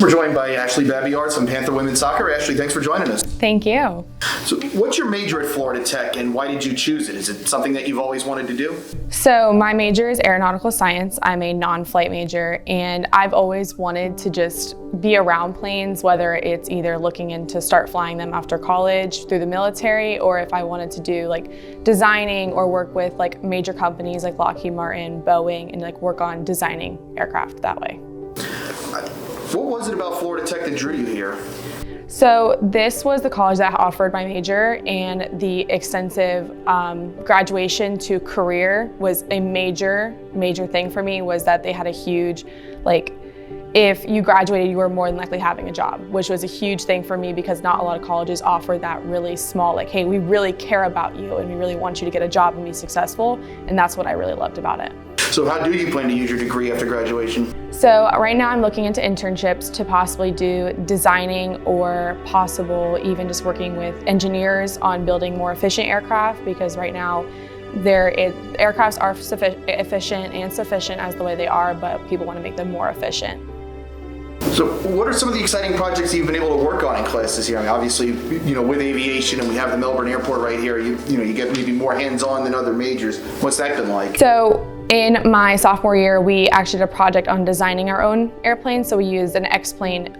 We're joined by Ashley Babiarz from Panther Women's Soccer. Ashley, thanks for joining us. Thank you. So what's your major at Florida Tech and why did you choose it? Is it something that you've always wanted to do? So my major is aeronautical science. I'm a non-flight major and I've always wanted to just be around planes, whether it's either looking into start flying them after college through the military, or if I wanted to do like designing or work with like major companies like Lockheed Martin, Boeing, and like work on designing aircraft that way. What was it about Florida Tech that drew you here? So this was the college that offered my major, and the extensive graduation to career was a major thing for me. Was that they had a huge, like, if you graduated, you were more than likely having a job, which was a huge thing for me because not a lot of colleges offer that really small, like, hey, we really care about you and we really want you to get a job and be successful, and that's what I really loved about it. So how do you plan to use your degree after graduation? So right now I'm looking into internships to possibly do designing or possible even just working with engineers on building more efficient aircraft, because right now aircrafts are efficient and sufficient as the way they are, but people want to make them more efficient. So what are some of the exciting projects you've been able to work on in class this year? I mean, obviously, with aviation, and we have the Melbourne Airport right here, you get maybe more hands-on than other majors. What's that been like? So in my sophomore year, we actually did a project on designing our own airplane. So we used an X-plane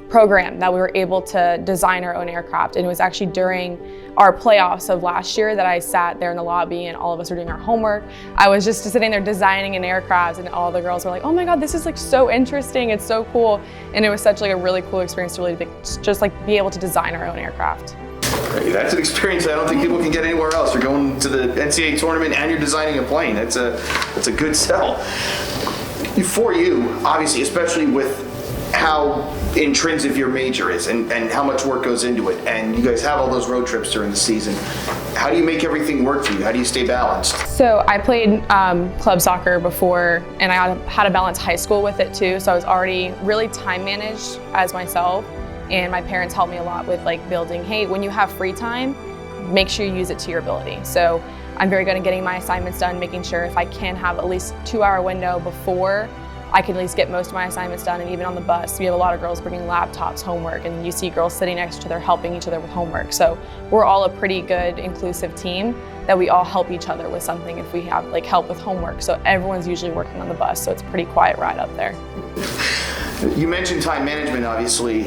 program that we were able to design our own aircraft. And it was actually during our playoffs of last year that I sat there in the lobby and all of us were doing our homework. I was just sitting there designing an aircraft, and all the girls were like, oh my God, this is like so interesting, it's so cool. And it was such like a really cool experience to really just like be able to design our own aircraft. That's an experience I don't think people can get anywhere else. You're going to the NCAA tournament and you're designing a plane. That's a good sell. For you, obviously, especially with how intrinsic your major is and how much work goes into it, and you guys have all those road trips during the season, how do you make everything work for you? How do you stay balanced? So I played club soccer before, and I had to balance high school with it too, so I was already really time managed as myself. And my parents helped me a lot with like building, hey, when you have free time, make sure you use it to your ability. So I'm very good at getting my assignments done, making sure if I can have at least 2-hour window before, I can at least get most of my assignments done. And even on the bus, we have a lot of girls bringing laptops, homework, and you see girls sitting next to each other helping each other with homework. So we're all a pretty good inclusive team that we all help each other with something if we have like help with homework. So everyone's usually working on the bus, so it's a pretty quiet ride up there. You mentioned time management, obviously.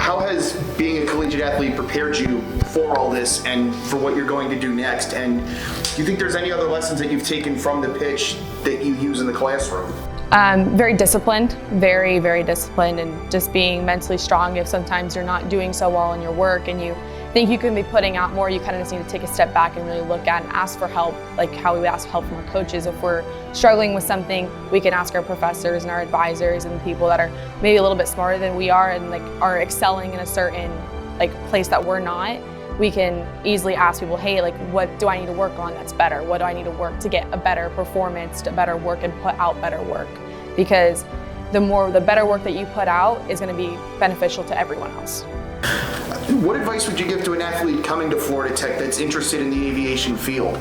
How has being a collegiate athlete prepared you for all this and for what you're going to do next? And do you think there's any other lessons that you've taken from the pitch that you use in the classroom? Very disciplined, very, very disciplined, and just being mentally strong. If sometimes you're not doing so well in your work and you think you can be putting out more, you kind of just need to take a step back and really look at and ask for help, like how we would ask help from our coaches. If we're struggling with something, we can ask our professors and our advisors and people that are maybe a little bit smarter than we are and like are excelling in a certain like place that we're not. We can easily ask people, hey, like what do I need to work on that's better? What do I need to work to get a better performance, to better work and put out better work? Because the better work that you put out is going to be beneficial to everyone else. What advice would you give to an athlete coming to Florida Tech that's interested in the aviation field?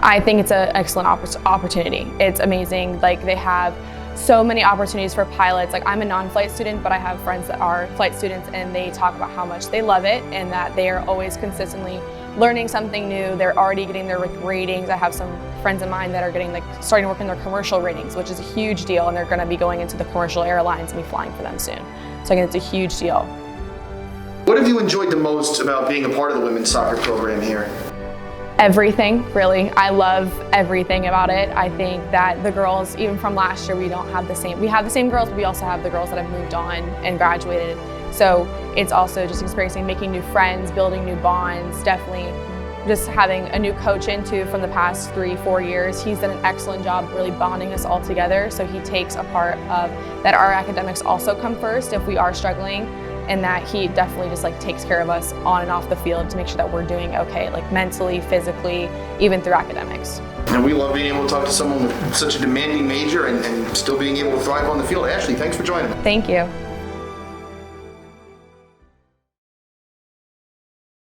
I think it's an excellent opportunity. It's amazing. Like they have so many opportunities for pilots. Like I'm a non-flight student, but I have friends that are flight students, and they talk about how much they love it and that they are always consistently learning something new. They're already getting their ratings. I have some friends of mine that are getting starting to work in their commercial ratings, which is a huge deal, and they're going to be going into the commercial airlines and be flying for them soon. So I think it's a huge deal. What have you enjoyed the most about being a part of the women's soccer program here? Everything, really. I love everything about it. I think that the girls, even from last year, we have the same girls, but we also have the girls that have moved on and graduated. So it's also just experiencing making new friends, building new bonds, definitely just having a new coach into from the past 3-4 years. He's done an excellent job really bonding us all together. So he takes a part of that our academics also come first if we are struggling, and that he definitely just like takes care of us on and off the field to make sure that we're doing okay, like mentally, physically, even through academics. And we love being able to talk to someone with such a demanding major and still being able to thrive on the field. Ashley, thanks for joining us. Thank you.